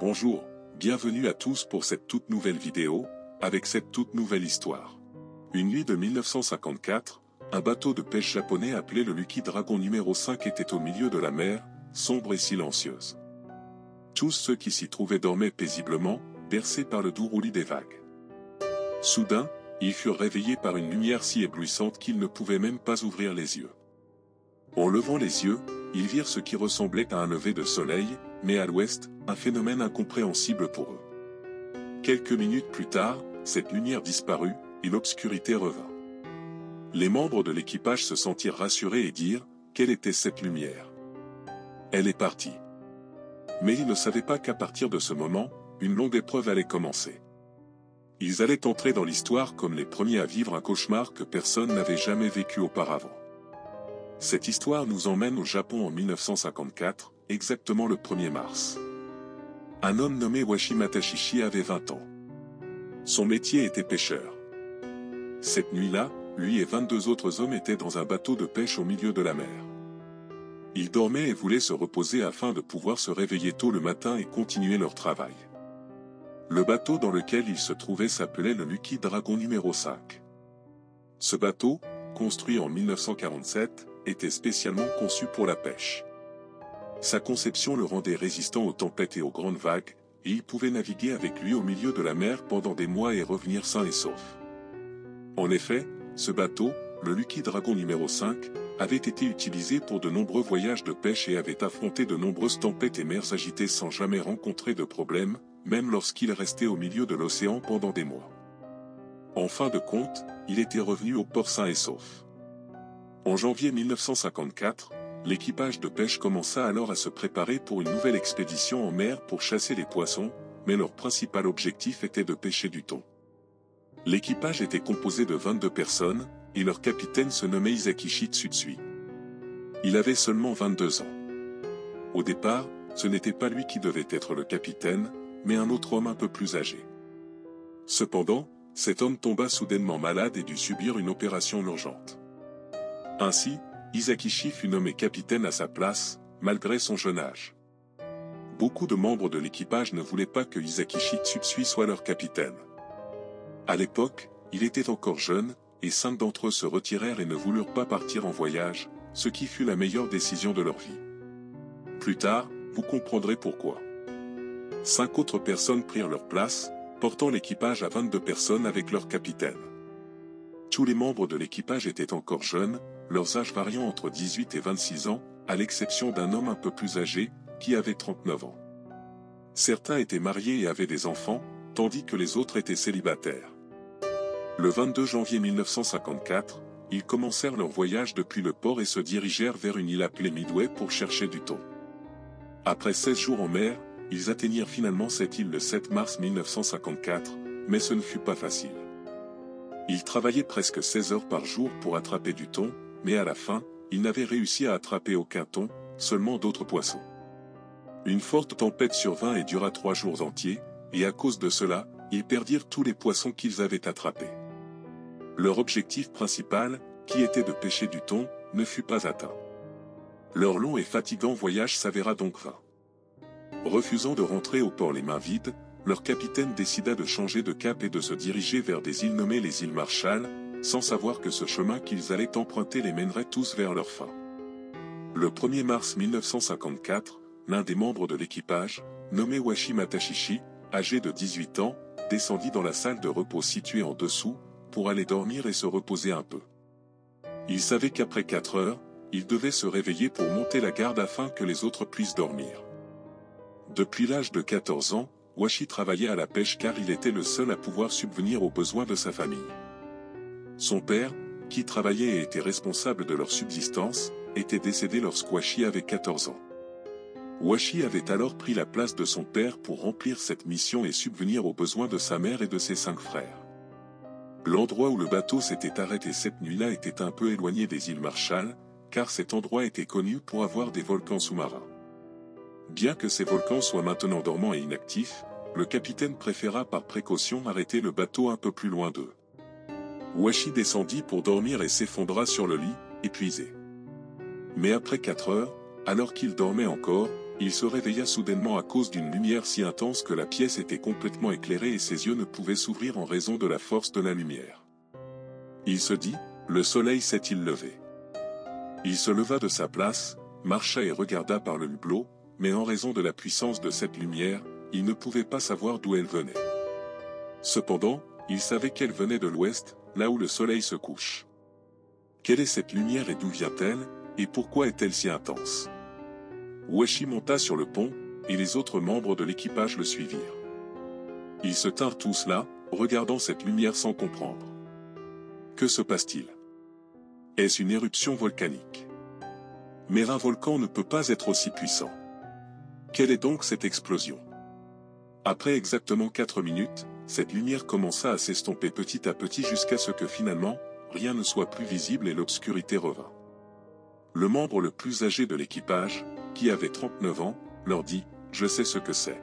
Bonjour, bienvenue à tous pour cette toute nouvelle vidéo, avec cette toute nouvelle histoire. Une nuit de 1954, un bateau de pêche japonais appelé le Lucky Dragon numéro 5 était au milieu de la mer, sombre et silencieuse. Tous ceux qui s'y trouvaient dormaient paisiblement, bercés par le doux roulis des vagues. Soudain, ils furent réveillés par une lumière si éblouissante qu'ils ne pouvaient même pas ouvrir les yeux. En levant les yeux, ils virent ce qui ressemblait à un lever de soleil, mais à l'ouest, un phénomène incompréhensible pour eux. Quelques minutes plus tard, cette lumière disparut, et l'obscurité revint. Les membres de l'équipage se sentirent rassurés et dirent, quelle était cette lumière? Elle est partie. Mais ils ne savaient pas qu'à partir de ce moment, une longue épreuve allait commencer. Ils allaient entrer dans l'histoire comme les premiers à vivre un cauchemar que personne n'avait jamais vécu auparavant. Cette histoire nous emmène au Japon en 1954, exactement le 1er mars. Un homme nommé Washi Matashishi avait 20 ans. Son métier était pêcheur. Cette nuit-là, lui et 22 autres hommes étaient dans un bateau de pêche au milieu de la mer. Ils dormaient et voulaient se reposer afin de pouvoir se réveiller tôt le matin et continuer leur travail. Le bateau dans lequel ils se trouvaient s'appelait le Lucky Dragon numéro 5. Ce bateau, construit en 1947, était spécialement conçu pour la pêche. Sa conception le rendait résistant aux tempêtes et aux grandes vagues, et il pouvait naviguer avec lui au milieu de la mer pendant des mois et revenir sain et sauf. En effet, ce bateau, le Lucky Dragon numéro 5, avait été utilisé pour de nombreux voyages de pêche et avait affronté de nombreuses tempêtes et mers agitées sans jamais rencontrer de problème, même lorsqu'il restait au milieu de l'océan pendant des mois. En fin de compte, il était revenu au port sain et sauf. En janvier 1954, l'équipage de pêche commença alors à se préparer pour une nouvelle expédition en mer pour chasser les poissons, mais leur principal objectif était de pêcher du thon. L'équipage était composé de 22 personnes, et leur capitaine se nommait Isakishi Tsutsui. Il avait seulement 22 ans. Au départ, ce n'était pas lui qui devait être le capitaine, mais un autre homme un peu plus âgé. Cependant, cet homme tomba soudainement malade et dut subir une opération urgente. Ainsi, Isakishi fut nommé capitaine à sa place, malgré son jeune âge. Beaucoup de membres de l'équipage ne voulaient pas que Isakishi Tsutsui soit leur capitaine. À l'époque, il était encore jeune, et 5 d'entre eux se retirèrent et ne voulurent pas partir en voyage, ce qui fut la meilleure décision de leur vie. Plus tard, vous comprendrez pourquoi. 5 autres personnes prirent leur place, portant l'équipage à 22 personnes avec leur capitaine. Tous les membres de l'équipage étaient encore jeunes, leurs âges variant entre 18 et 26 ans, à l'exception d'un homme un peu plus âgé, qui avait 39 ans. Certains étaient mariés et avaient des enfants, tandis que les autres étaient célibataires. Le 22 janvier 1954, ils commencèrent leur voyage depuis le port et se dirigèrent vers une île appelée Midway pour chercher du thon. Après 16 jours en mer, ils atteignirent finalement cette île le 7 mars 1954, mais ce ne fut pas facile. Ils travaillaient presque 16 heures par jour pour attraper du thon, mais à la fin, ils n'avaient réussi à attraper aucun thon, seulement d'autres poissons. Une forte tempête survint et dura 3 jours entiers, et à cause de cela, ils perdirent tous les poissons qu'ils avaient attrapés. Leur objectif principal, qui était de pêcher du thon, ne fut pas atteint. Leur long et fatigant voyage s'avéra donc vain. Refusant de rentrer au port les mains vides, leur capitaine décida de changer de cap et de se diriger vers des îles nommées les îles Marshall, sans savoir que ce chemin qu'ils allaient emprunter les mènerait tous vers leur fin. Le 1er mars 1954, l'un des membres de l'équipage, nommé Washi Matashishi, âgé de 18 ans, descendit dans la salle de repos située en dessous, pour aller dormir et se reposer un peu. Il savait qu'après 4 heures, il devait se réveiller pour monter la garde afin que les autres puissent dormir. Depuis l'âge de 14 ans, Washi travaillait à la pêche car il était le seul à pouvoir subvenir aux besoins de sa famille. Son père, qui travaillait et était responsable de leur subsistance, était décédé lorsque Washi avait 14 ans. Washi avait alors pris la place de son père pour remplir cette mission et subvenir aux besoins de sa mère et de ses 5 frères. L'endroit où le bateau s'était arrêté cette nuit-là était un peu éloigné des îles Marshall, car cet endroit était connu pour avoir des volcans sous-marins. Bien que ces volcans soient maintenant dormants et inactifs, le capitaine préféra par précaution arrêter le bateau un peu plus loin d'eux. Washi descendit pour dormir et s'effondra sur le lit, épuisé. Mais après 4 heures, alors qu'il dormait encore, Il se réveilla soudainement à cause d'une lumière si intense que la pièce était complètement éclairée et ses yeux ne pouvaient s'ouvrir en raison de la force de la lumière. Il se dit, le soleil s'est-il levé? Il se leva de sa place, marcha et regarda par le hublot, mais en raison de la puissance de cette lumière, il ne pouvait pas savoir d'où elle venait. Cependant, il savait qu'elle venait de l'ouest, là où le soleil se couche. Quelle est cette lumière et d'où vient-elle, et pourquoi est-elle si intense? Washi monta sur le pont, et les autres membres de l'équipage le suivirent. Ils se tinrent tous là, regardant cette lumière sans comprendre. Que se passe-t-il? Est-ce une éruption volcanique? Mais un volcan ne peut pas être aussi puissant. Quelle est donc cette explosion? Après exactement 4 minutes, cette lumière commença à s'estomper petit à petit jusqu'à ce que finalement, rien ne soit plus visible et l'obscurité revint. Le membre le plus âgé de l'équipage, qui avait 39 ans, leur dit « Je sais ce que c'est.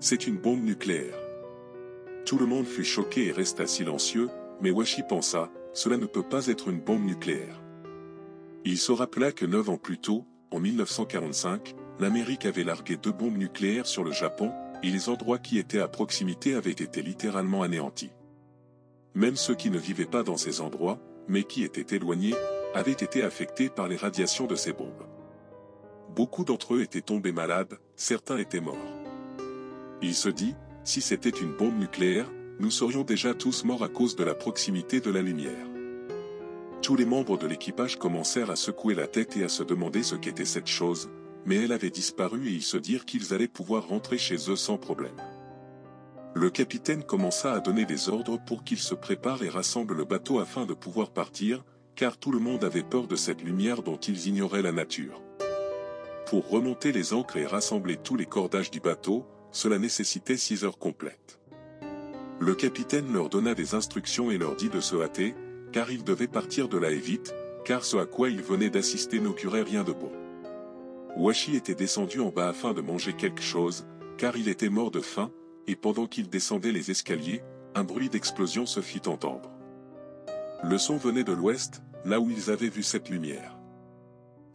C'est une bombe nucléaire. » Tout le monde fut choqué et resta silencieux, mais Washi pensa « Cela ne peut pas être une bombe nucléaire. » Il se rappela que 9 ans plus tôt, en 1945, l'Amérique avait largué 2 bombes nucléaires sur le Japon, et les endroits qui étaient à proximité avaient été littéralement anéantis. Même ceux qui ne vivaient pas dans ces endroits, mais qui étaient éloignés, avaient été affectés par les radiations de ces bombes. Beaucoup d'entre eux étaient tombés malades, certains étaient morts. Il se dit, si c'était une bombe nucléaire, nous serions déjà tous morts à cause de la proximité de la lumière. Tous les membres de l'équipage commencèrent à secouer la tête et à se demander ce qu'était cette chose, mais elle avait disparu et ils se dirent qu'ils allaient pouvoir rentrer chez eux sans problème. Le capitaine commença à donner des ordres pour qu'ils se préparent et rassemblent le bateau afin de pouvoir partir, car tout le monde avait peur de cette lumière dont ils ignoraient la nature. Pour remonter les ancres et rassembler tous les cordages du bateau, cela nécessitait 6 heures complètes. Le capitaine leur donna des instructions et leur dit de se hâter, car ils devaient partir de là et vite, car ce à quoi ils venaient d'assister n'augurait rien de bon. Washi était descendu en bas afin de manger quelque chose, car il était mort de faim, et pendant qu'il descendait les escaliers, un bruit d'explosion se fit entendre. Le son venait de l'ouest, là où ils avaient vu cette lumière.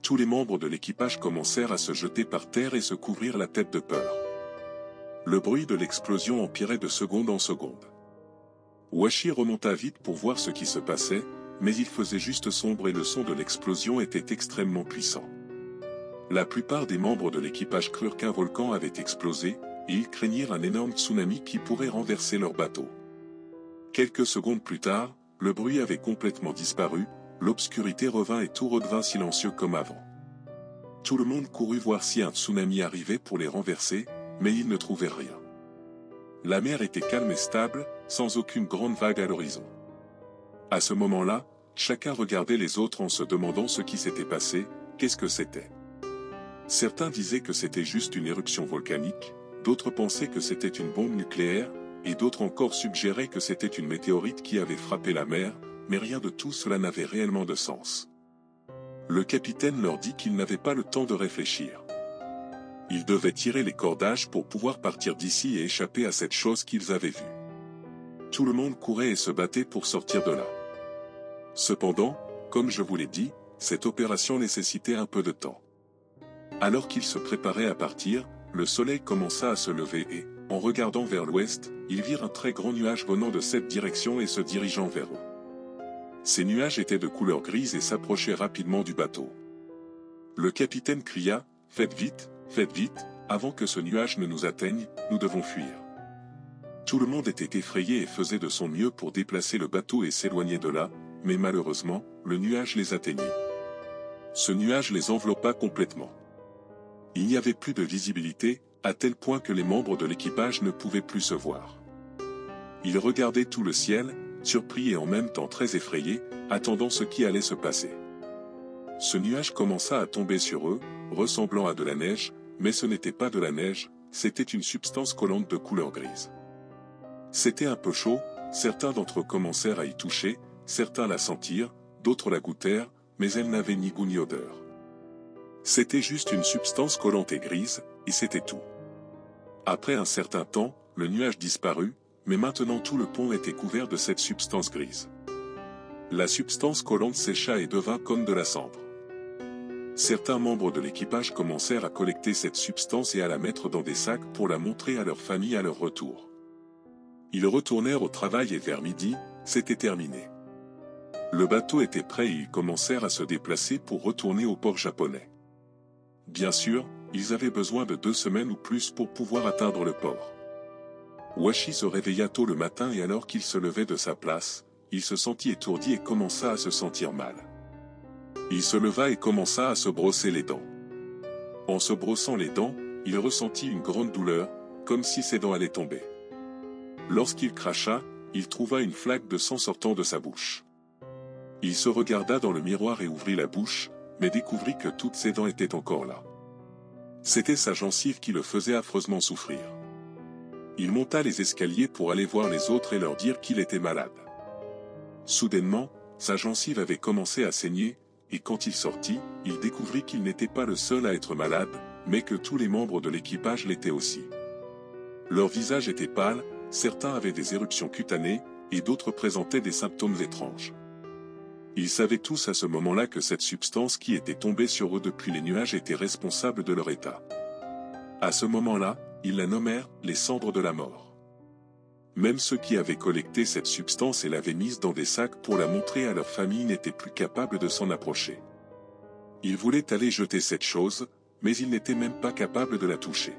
Tous les membres de l'équipage commencèrent à se jeter par terre et se couvrir la tête de peur. Le bruit de l'explosion empirait de seconde en seconde. Washi remonta vite pour voir ce qui se passait, mais il faisait juste sombre et le son de l'explosion était extrêmement puissant. La plupart des membres de l'équipage crurent qu'un volcan avait explosé, et ils craignirent un énorme tsunami qui pourrait renverser leur bateau. Quelques secondes plus tard, le bruit avait complètement disparu, l'obscurité revint et tout redevint silencieux comme avant. Tout le monde courut voir si un tsunami arrivait pour les renverser, mais ils ne trouvèrent rien. La mer était calme et stable, sans aucune grande vague à l'horizon. À ce moment-là, chacun regardait les autres en se demandant ce qui s'était passé, qu'est-ce que c'était. Certains disaient que c'était juste une éruption volcanique, d'autres pensaient que c'était une bombe nucléaire, et d'autres encore suggéraient que c'était une météorite qui avait frappé la mer, mais rien de tout cela n'avait réellement de sens. Le capitaine leur dit qu'ils n'avaient pas le temps de réfléchir. Ils devaient tirer les cordages pour pouvoir partir d'ici et échapper à cette chose qu'ils avaient vue. Tout le monde courait et se battait pour sortir de là. Cependant, comme je vous l'ai dit, cette opération nécessitait un peu de temps. Alors qu'ils se préparaient à partir, le soleil commença à se lever et, en regardant vers l'ouest, ils virent un très grand nuage venant de cette direction et se dirigeant vers eux. Ces nuages étaient de couleur grise et s'approchaient rapidement du bateau. Le capitaine cria « Faites vite, avant que ce nuage ne nous atteigne, nous devons fuir. » Tout le monde était effrayé et faisait de son mieux pour déplacer le bateau et s'éloigner de là, mais malheureusement, le nuage les atteignit. Ce nuage les enveloppa complètement. Il n'y avait plus de visibilité, à tel point que les membres de l'équipage ne pouvaient plus se voir. Ils regardaient tout le ciel, surpris et en même temps très effrayés, attendant ce qui allait se passer. Ce nuage commença à tomber sur eux, ressemblant à de la neige, mais ce n'était pas de la neige, c'était une substance collante de couleur grise. C'était un peu chaud, certains d'entre eux commencèrent à y toucher, certains la sentirent, d'autres la goûtèrent, mais elle n'avait ni goût ni odeur. C'était juste une substance collante et grise, et c'était tout. Après un certain temps, le nuage disparut, mais maintenant tout le pont était couvert de cette substance grise. La substance collante sécha et devint comme de la cendre. Certains membres de l'équipage commencèrent à collecter cette substance et à la mettre dans des sacs pour la montrer à leur famille à leur retour. Ils retournèrent au travail et vers midi, c'était terminé. Le bateau était prêt et ils commencèrent à se déplacer pour retourner au port japonais. Bien sûr, ils avaient besoin de 2 semaines ou plus pour pouvoir atteindre le port. Washi se réveilla tôt le matin et alors qu'il se levait de sa place, il se sentit étourdi et commença à se sentir mal. Il se leva et commença à se brosser les dents. En se brossant les dents, il ressentit une grande douleur, comme si ses dents allaient tomber. Lorsqu'il cracha, il trouva une flaque de sang sortant de sa bouche. Il se regarda dans le miroir et ouvrit la bouche, mais découvrit que toutes ses dents étaient encore là. C'était sa gencive qui le faisait affreusement souffrir. Il monta les escaliers pour aller voir les autres et leur dire qu'il était malade. Soudainement, sa gencive avait commencé à saigner, et quand il sortit, il découvrit qu'il n'était pas le seul à être malade, mais que tous les membres de l'équipage l'étaient aussi. Leur visage était pâle, certains avaient des éruptions cutanées, et d'autres présentaient des symptômes étranges. Ils savaient tous à ce moment-là que cette substance qui était tombée sur eux depuis les nuages était responsable de leur état. À ce moment-là, ils la nommèrent « les cendres de la mort ». Même ceux qui avaient collecté cette substance et l'avaient mise dans des sacs pour la montrer à leur famille n'étaient plus capables de s'en approcher. Ils voulaient aller jeter cette chose, mais ils n'étaient même pas capables de la toucher.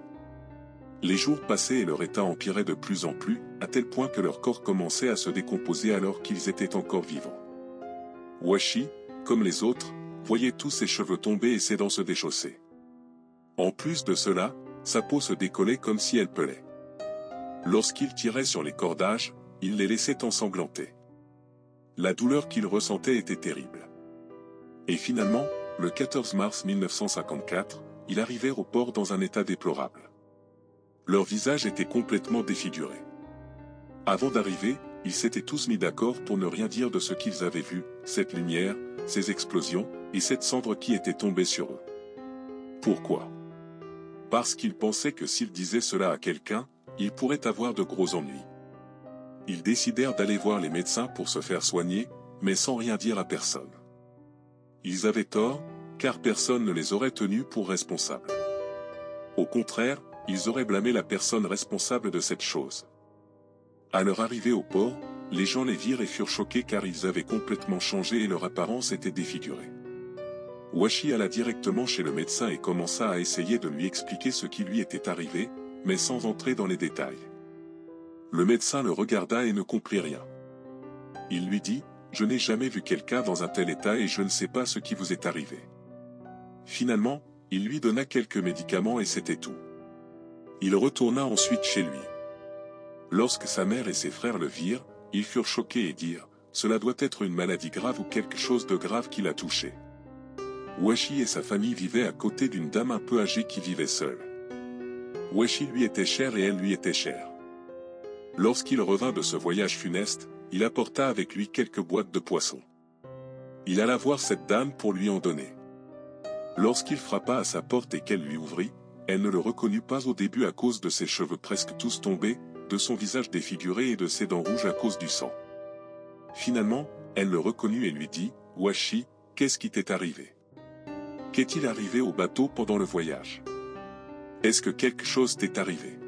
Les jours passaient et leur état empirait de plus en plus, à tel point que leur corps commençait à se décomposer alors qu'ils étaient encore vivants. Washi, comme les autres, voyait tous ses cheveux tomber et ses dents se déchausser. En plus de cela, sa peau se décollait comme si elle pelait. Lorsqu'il tirait sur les cordages, il les laissait ensanglanter. La douleur qu'il ressentait était terrible. Et finalement, le 14 mars 1954, ils arrivèrent au port dans un état déplorable. Leur visage était complètement défiguré. Avant d'arriver, ils s'étaient tous mis d'accord pour ne rien dire de ce qu'ils avaient vu, cette lumière, ces explosions, et cette cendre qui était tombée sur eux. Pourquoi? Parce qu'ils pensaient que s'ils disaient cela à quelqu'un, ils pourraient avoir de gros ennuis. Ils décidèrent d'aller voir les médecins pour se faire soigner, mais sans rien dire à personne. Ils avaient tort, car personne ne les aurait tenus pour responsables. Au contraire, ils auraient blâmé la personne responsable de cette chose. À leur arrivée au port, les gens les virent et furent choqués car ils avaient complètement changé et leur apparence était défigurée. Washi alla directement chez le médecin et commença à essayer de lui expliquer ce qui lui était arrivé, mais sans entrer dans les détails. Le médecin le regarda et ne comprit rien. Il lui dit « Je n'ai jamais vu quelqu'un dans un tel état et je ne sais pas ce qui vous est arrivé. » Finalement, il lui donna quelques médicaments et c'était tout. Il retourna ensuite chez lui. Lorsque sa mère et ses frères le virent, ils furent choqués et dirent « Cela doit être une maladie grave ou quelque chose de grave qui l'a touché. » Washi et sa famille vivaient à côté d'une dame un peu âgée qui vivait seule. Washi lui était cher et elle lui était chère. Lorsqu'il revint de ce voyage funeste, il apporta avec lui quelques boîtes de poissons. Il alla voir cette dame pour lui en donner. Lorsqu'il frappa à sa porte et qu'elle lui ouvrit, elle ne le reconnut pas au début à cause de ses cheveux presque tous tombés, de son visage défiguré et de ses dents rouges à cause du sang. Finalement, elle le reconnut et lui dit « Washi, qu'est-ce qui t'est arrivé? Qu'est-il arrivé au bateau pendant le voyage? Est-ce que quelque chose t'est arrivé?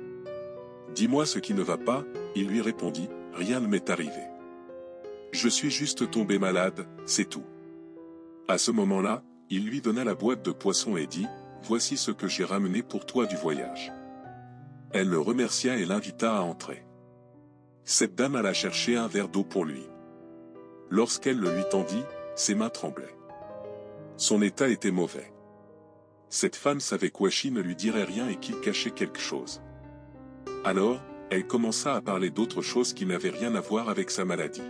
Dis-moi ce qui ne va pas. » Il lui répondit, « Rien ne m'est arrivé. Je suis juste tombé malade, c'est tout. » À ce moment-là, il lui donna la boîte de poissons et dit, « Voici ce que j'ai ramené pour toi du voyage. » Elle le remercia et l'invita à entrer. Cette dame alla chercher un verre d'eau pour lui. Lorsqu'elle le lui tendit, ses mains tremblaient. Son état était mauvais. Cette femme savait qu'Washi ne lui dirait rien et qu'il cachait quelque chose. Alors, elle commença à parler d'autres choses qui n'avaient rien à voir avec sa maladie.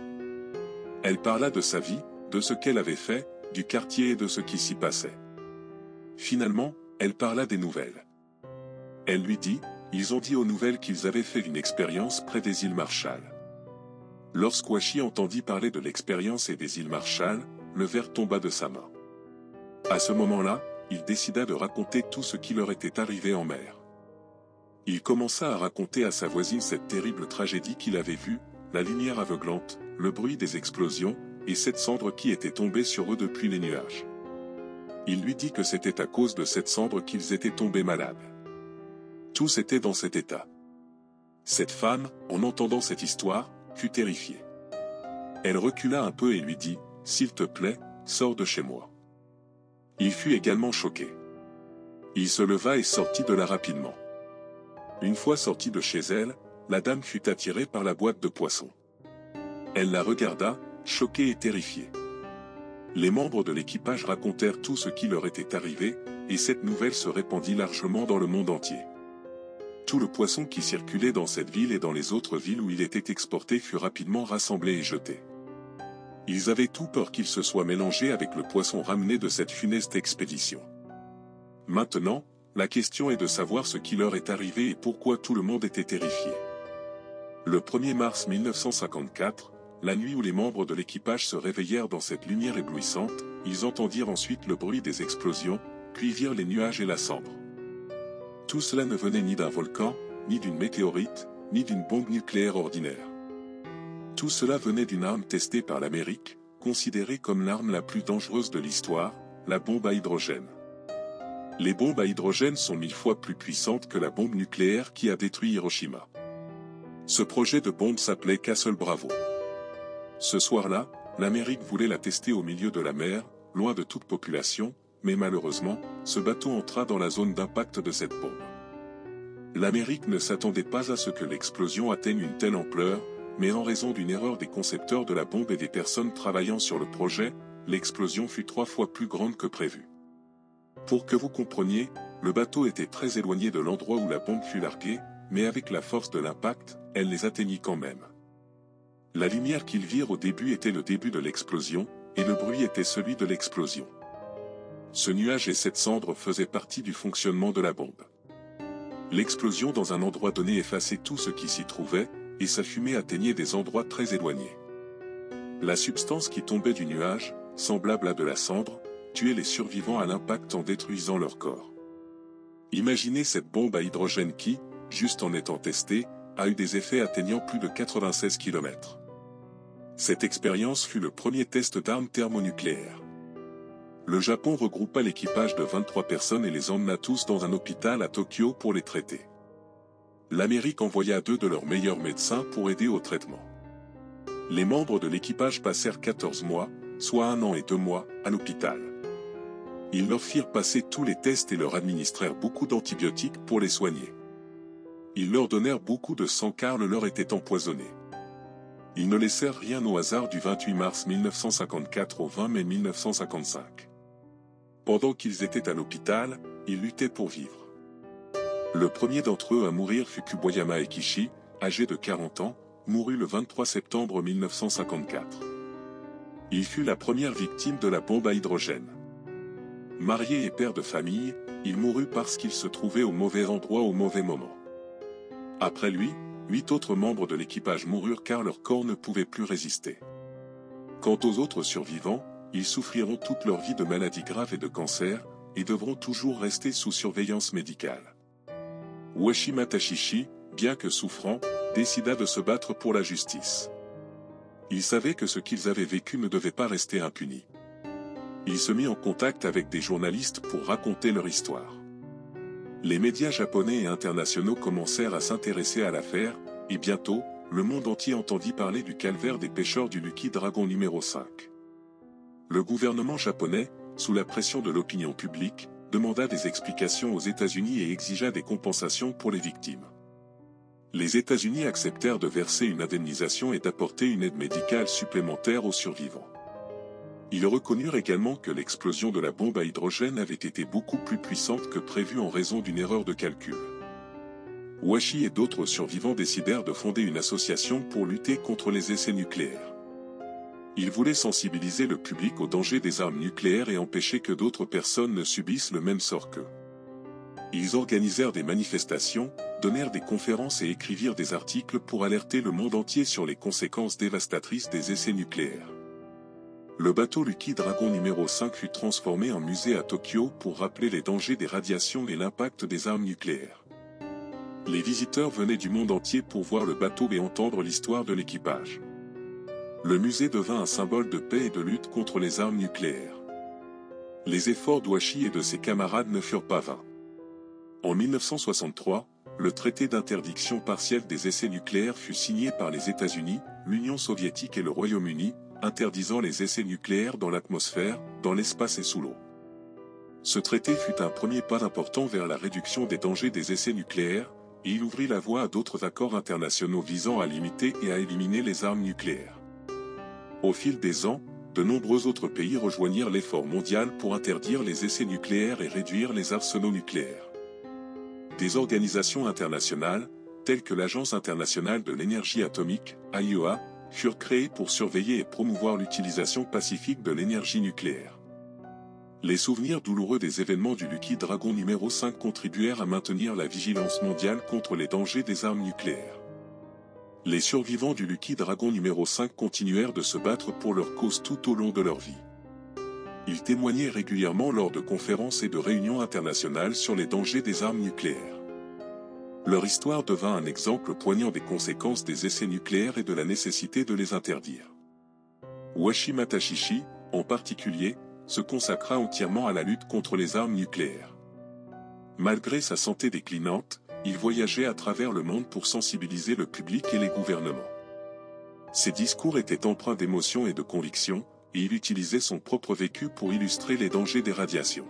Elle parla de sa vie, de ce qu'elle avait fait, du quartier et de ce qui s'y passait. Finalement, elle parla des nouvelles. Elle lui dit, ils ont dit aux nouvelles qu'ils avaient fait une expérience près des îles Marshall. Lorsqu'Washi entendit parler de l'expérience et des îles Marshall, le verre tomba de sa main. À ce moment-là, il décida de raconter tout ce qui leur était arrivé en mer. Il commença à raconter à sa voisine cette terrible tragédie qu'il avait vue, la lumière aveuglante, le bruit des explosions, et cette cendre qui était tombée sur eux depuis les nuages. Il lui dit que c'était à cause de cette cendre qu'ils étaient tombés malades. Tous étaient dans cet état. Cette femme, en entendant cette histoire, fut terrifiée. Elle recula un peu et lui dit, « S'il te plaît, sors de chez moi. » Il fut également choqué. Il se leva et sortit de là rapidement. Une fois sorti de chez elle, la dame fut attirée par la boîte de poissons. Elle la regarda, choquée et terrifiée. Les membres de l'équipage racontèrent tout ce qui leur était arrivé, et cette nouvelle se répandit largement dans le monde entier. Tout le poisson qui circulait dans cette ville et dans les autres villes où il était exporté fut rapidement rassemblé et jeté. Ils avaient tout peur qu'il se soit mélangé avec le poisson ramené de cette funeste expédition. Maintenant, la question est de savoir ce qui leur est arrivé et pourquoi tout le monde était terrifié. Le 1er mars 1954, la nuit où les membres de l'équipage se réveillèrent dans cette lumière éblouissante, ils entendirent ensuite le bruit des explosions, puis virent les nuages et la cendre. Tout cela ne venait ni d'un volcan, ni d'une météorite, ni d'une bombe nucléaire ordinaire. Tout cela venait d'une arme testée par l'Amérique, considérée comme l'arme la plus dangereuse de l'histoire, la bombe à hydrogène. Les bombes à hydrogène sont 1000 fois plus puissantes que la bombe nucléaire qui a détruit Hiroshima. Ce projet de bombe s'appelait Castle Bravo. Ce soir-là, l'Amérique voulait la tester au milieu de la mer, loin de toute population, mais malheureusement, ce bateau entra dans la zone d'impact de cette bombe. L'Amérique ne s'attendait pas à ce que l'explosion atteigne une telle ampleur, mais en raison d'une erreur des concepteurs de la bombe et des personnes travaillant sur le projet, l'explosion fut 3 fois plus grande que prévu. Pour que vous compreniez, le bateau était très éloigné de l'endroit où la bombe fut larguée, mais avec la force de l'impact, elle les atteignit quand même. La lumière qu'ils virent au début était le début de l'explosion, et le bruit était celui de l'explosion. Ce nuage et cette cendre faisaient partie du fonctionnement de la bombe. L'explosion dans un endroit donné effaçait tout ce qui s'y trouvait, et sa fumée atteignait des endroits très éloignés. La substance qui tombait du nuage, semblable à de la cendre, tuait les survivants à l'impact en détruisant leur corps. Imaginez cette bombe à hydrogène qui, juste en étant testée, a eu des effets atteignant plus de 96 km. Cette expérience fut le premier test d'armes thermonucléaires. Le Japon regroupa l'équipage de 23 personnes et les emmena tous dans un hôpital à Tokyo pour les traiter. L'Amérique envoya 2 de leurs meilleurs médecins pour aider au traitement. Les membres de l'équipage passèrent 14 mois, soit 1 an et 2 mois, à l'hôpital. Ils leur firent passer tous les tests et leur administrèrent beaucoup d'antibiotiques pour les soigner. Ils leur donnèrent beaucoup de sang car le leur était empoisonné. Ils ne laissèrent rien au hasard du 28 mars 1954 au 20 mai 1955. Pendant qu'ils étaient à l'hôpital, ils luttaient pour vivre. Le premier d'entre eux à mourir fut Kuboyama Eikichi, âgé de 40 ans, mourut le 23 septembre 1954. Il fut la première victime de la bombe à hydrogène. Marié et père de famille, il mourut parce qu'il se trouvait au mauvais endroit au mauvais moment. Après lui, 8 autres membres de l'équipage moururent car leur corps ne pouvait plus résister. Quant aux autres survivants, ils souffriront toute leur vie de maladies graves et de cancer, et devront toujours rester sous surveillance médicale. Washima Tashishi, bien que souffrant, décida de se battre pour la justice. Il savait que ce qu'ils avaient vécu ne devait pas rester impuni. Il se mit en contact avec des journalistes pour raconter leur histoire. Les médias japonais et internationaux commencèrent à s'intéresser à l'affaire, et bientôt, le monde entier entendit parler du calvaire des pêcheurs du Lucky Dragon numéro 5. Le gouvernement japonais, sous la pression de l'opinion publique, demanda des explications aux États-Unis et exigea des compensations pour les victimes. Les États-Unis acceptèrent de verser une indemnisation et d'apporter une aide médicale supplémentaire aux survivants. Ils reconnurent également que l'explosion de la bombe à hydrogène avait été beaucoup plus puissante que prévu en raison d'une erreur de calcul. Washi et d'autres survivants décidèrent de fonder une association pour lutter contre les essais nucléaires. Ils voulaient sensibiliser le public au danger des armes nucléaires et empêcher que d'autres personnes ne subissent le même sort qu'eux. Ils organisèrent des manifestations, donnèrent des conférences et écrivirent des articles pour alerter le monde entier sur les conséquences dévastatrices des essais nucléaires. Le bateau Lucky Dragon numéro 5 fut transformé en musée à Tokyo pour rappeler les dangers des radiations et l'impact des armes nucléaires. Les visiteurs venaient du monde entier pour voir le bateau et entendre l'histoire de l'équipage. Le musée devint un symbole de paix et de lutte contre les armes nucléaires. Les efforts d'Ouachi et de ses camarades ne furent pas vains. En 1963, le traité d'interdiction partielle des essais nucléaires fut signé par les États-Unis, l'Union soviétique et le Royaume-Uni, interdisant les essais nucléaires dans l'atmosphère, dans l'espace et sous l'eau. Ce traité fut un premier pas important vers la réduction des dangers des essais nucléaires, et il ouvrit la voie à d'autres accords internationaux visant à limiter et à éliminer les armes nucléaires. Au fil des ans, de nombreux autres pays rejoignirent l'effort mondial pour interdire les essais nucléaires et réduire les arsenaux nucléaires. Des organisations internationales, telles que l'Agence internationale de l'énergie atomique, AIEA, furent créées pour surveiller et promouvoir l'utilisation pacifique de l'énergie nucléaire. Les souvenirs douloureux des événements du Lucky Dragon numéro 5 contribuèrent à maintenir la vigilance mondiale contre les dangers des armes nucléaires. Les survivants du Lucky Dragon numéro 5 continuèrent de se battre pour leur cause tout au long de leur vie. Ils témoignaient régulièrement lors de conférences et de réunions internationales sur les dangers des armes nucléaires. Leur histoire devint un exemple poignant des conséquences des essais nucléaires et de la nécessité de les interdire. Washima Tashishi, en particulier, se consacra entièrement à la lutte contre les armes nucléaires. Malgré sa santé déclinante, il voyageait à travers le monde pour sensibiliser le public et les gouvernements. Ses discours étaient empreints d'émotion et de conviction, et il utilisait son propre vécu pour illustrer les dangers des radiations.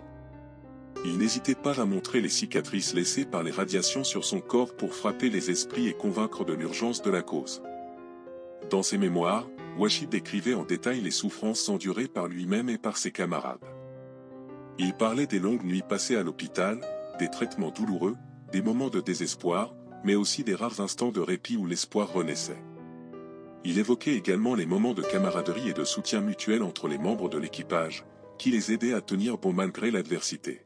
Il n'hésitait pas à montrer les cicatrices laissées par les radiations sur son corps pour frapper les esprits et convaincre de l'urgence de la cause. Dans ses mémoires, Washi décrivait en détail les souffrances endurées par lui-même et par ses camarades. Il parlait des longues nuits passées à l'hôpital, des traitements douloureux, des moments de désespoir, mais aussi des rares instants de répit où l'espoir renaissait. Il évoquait également les moments de camaraderie et de soutien mutuel entre les membres de l'équipage, qui les aidaient à tenir bon malgré l'adversité.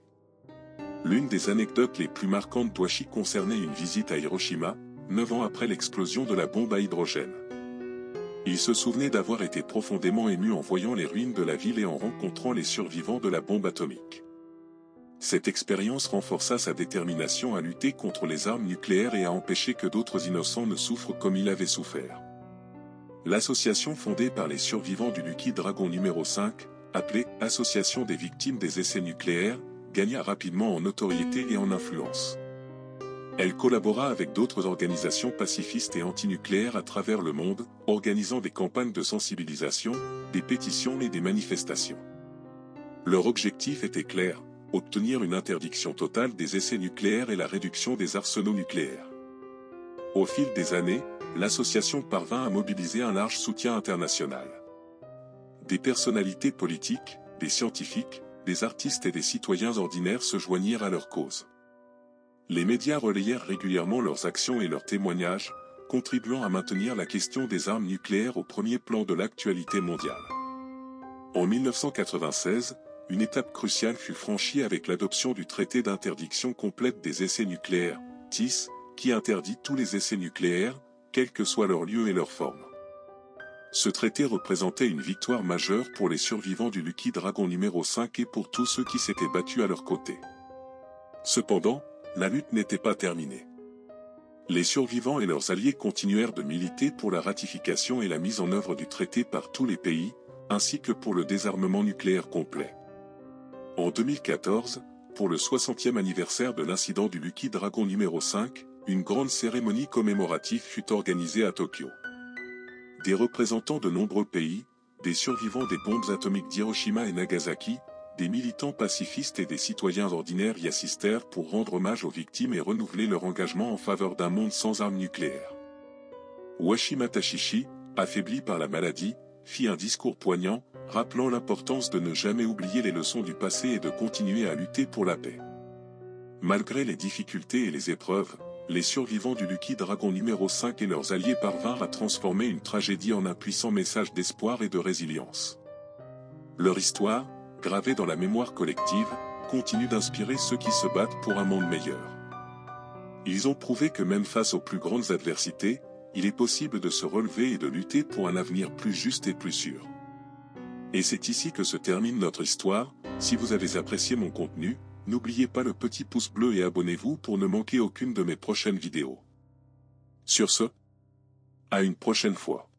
L'une des anecdotes les plus marquantes d'Ouachi concernait une visite à Hiroshima, 9 ans après l'explosion de la bombe à hydrogène. Il se souvenait d'avoir été profondément ému en voyant les ruines de la ville et en rencontrant les survivants de la bombe atomique. Cette expérience renforça sa détermination à lutter contre les armes nucléaires et à empêcher que d'autres innocents ne souffrent comme il avait souffert. L'association fondée par les survivants du Lucky Dragon numéro 5, appelée « Association des victimes des essais nucléaires », gagna rapidement en notoriété et en influence. Elle collabora avec d'autres organisations pacifistes et antinucléaires à travers le monde, organisant des campagnes de sensibilisation, des pétitions et des manifestations. Leur objectif était clair, obtenir une interdiction totale des essais nucléaires et la réduction des arsenaux nucléaires. Au fil des années, l'association parvint à mobiliser un large soutien international. Des personnalités politiques, des scientifiques, des artistes et des citoyens ordinaires se joignirent à leur cause. Les médias relayèrent régulièrement leurs actions et leurs témoignages, contribuant à maintenir la question des armes nucléaires au premier plan de l'actualité mondiale. En 1996, une étape cruciale fut franchie avec l'adoption du traité d'interdiction complète des essais nucléaires, TIS, qui interdit tous les essais nucléaires, quel que soit leur lieu et leur forme. Ce traité représentait une victoire majeure pour les survivants du Lucky Dragon numéro 5 et pour tous ceux qui s'étaient battus à leur côté. Cependant, la lutte n'était pas terminée. Les survivants et leurs alliés continuèrent de militer pour la ratification et la mise en œuvre du traité par tous les pays, ainsi que pour le désarmement nucléaire complet. En 2014, pour le 60e anniversaire de l'incident du Lucky Dragon numéro 5, une grande cérémonie commémorative fut organisée à Tokyo. Des représentants de nombreux pays, des survivants des bombes atomiques d'Hiroshima et Nagasaki, des militants pacifistes et des citoyens ordinaires y assistèrent pour rendre hommage aux victimes et renouveler leur engagement en faveur d'un monde sans armes nucléaires. Washima Tashishi, affaibli par la maladie, fit un discours poignant, rappelant l'importance de ne jamais oublier les leçons du passé et de continuer à lutter pour la paix. Malgré les difficultés et les épreuves, les survivants du Lucky Dragon numéro 5 et leurs alliés parvinrent à transformer une tragédie en un puissant message d'espoir et de résilience. Leur histoire, gravée dans la mémoire collective, continue d'inspirer ceux qui se battent pour un monde meilleur. Ils ont prouvé que même face aux plus grandes adversités, il est possible de se relever et de lutter pour un avenir plus juste et plus sûr. Et c'est ici que se termine notre histoire. Si vous avez apprécié mon contenu, n'oubliez pas le petit pouce bleu et abonnez-vous pour ne manquer aucune de mes prochaines vidéos. Sur ce, à une prochaine fois.